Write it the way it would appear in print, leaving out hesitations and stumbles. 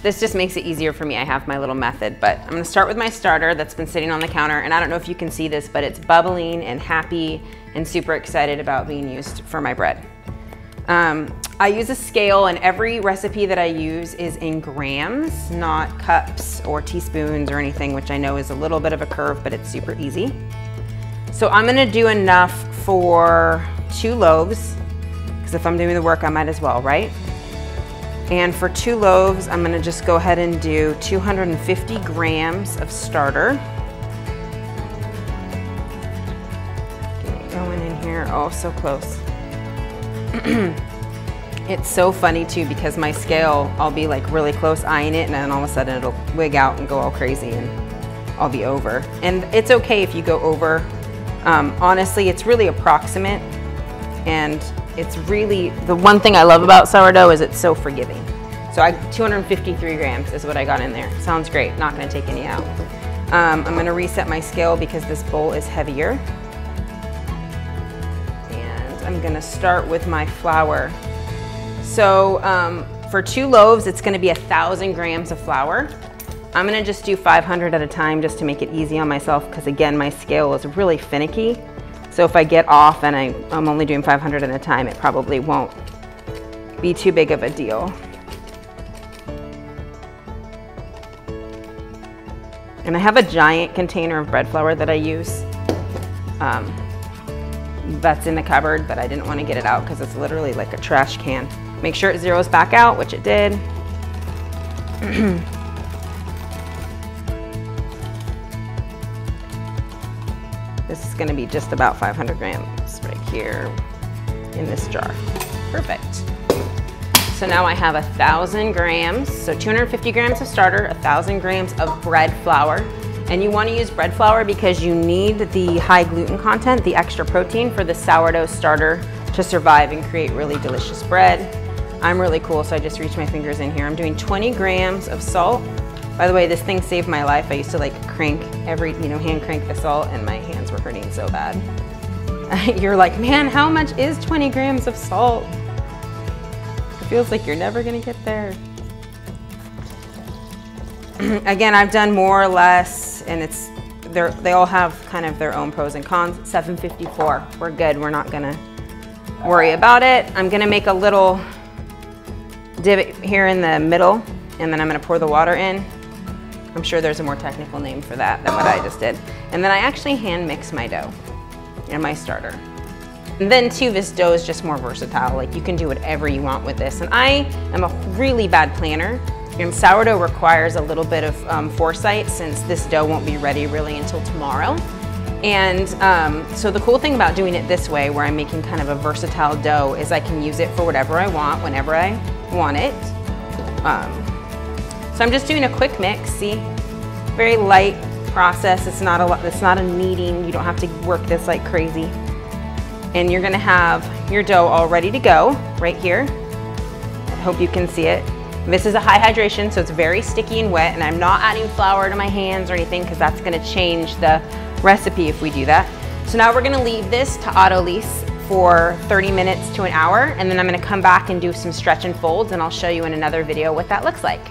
This just makes it easier for me. I have my little method, but I'm gonna start with my starter that's been sitting on the counter, and I don't know if you can see this, but it's bubbling and happy and super excited about being used for my bread. I use a scale, and every recipe that I use is in grams, not cups or teaspoons or anything, which I know is a little bit of a curve, but it's super easy. So I'm gonna do enough for 2 loaves, because if I'm doing the work, I might as well, right? And for 2 loaves, I'm gonna just go ahead and do 250 grams of starter. Get it going in here, oh, so close. It's so funny too, because my scale, I'll be like really close eyeing it, and then all of a sudden it'll wig out and go all crazy and I'll be over. And it's okay if you go over. Honestly, it's really approximate, and it's really, the one thing I love about sourdough is it's so forgiving. So 253 grams is what I got in there. Sounds great, not gonna take any out. I'm gonna reset my scale because this bowl is heavier. And I'm gonna start with my flour. So for 2 loaves, it's gonna be 1,000 grams of flour. I'm gonna just do 500 at a time just to make it easy on myself, because again, my scale is really finicky. So if I get off and I'm only doing 500 at a time, it probably won't be too big of a deal. And I have a giant container of bread flour that I use. That's in the cupboard, but I didn't want to get it out because it's literally like a trash can. Make sure it zeroes back out, which it did. This is going to be just about 500 grams right here in this jar. Perfect. So now I have 1,000 grams, so 250 grams of starter, 1,000 grams of bread flour. And you want to use bread flour because you need the high gluten content, the extra protein, for the sourdough starter to survive and create really delicious bread. I'm really cool, so I just reached my fingers in here. I'm doing 20 grams of salt. By the way, this thing saved my life. I used to like crank hand crank the salt, and my hands were hurting so bad. You're like, man, how much is 20 grams of salt? It feels like you're never gonna get there. Again, I've done more or less, and they all have kind of their own pros and cons. 754, we're good. We're not gonna worry about it. I'm gonna make a little divot here in the middle, and then I'm gonna pour the water in. I'm sure there's a more technical name for that than what I just did. And then I actually hand mix my dough and my starter. And then too, this dough is just more versatile. Like, you can do whatever you want with this. And I am a really bad planner. And sourdough requires a little bit of foresight, since this dough won't be ready really until tomorrow. And so the cool thing about doing it this way, where I'm making kind of a versatile dough, is I can use it for whatever I want, whenever I want it. So I'm just doing a quick mix, see? Very light process. It's not a kneading. You don't have to work this like crazy. And you're gonna have your dough all ready to go right here. I hope you can see it. This is a high hydration, so it's very sticky and wet, and I'm not adding flour to my hands or anything, because that's gonna change the recipe if we do that. So now we're gonna leave this to autolyse for 30 minutes to an hour, and then I'm gonna come back and do some stretch and folds, and I'll show you in another video what that looks like.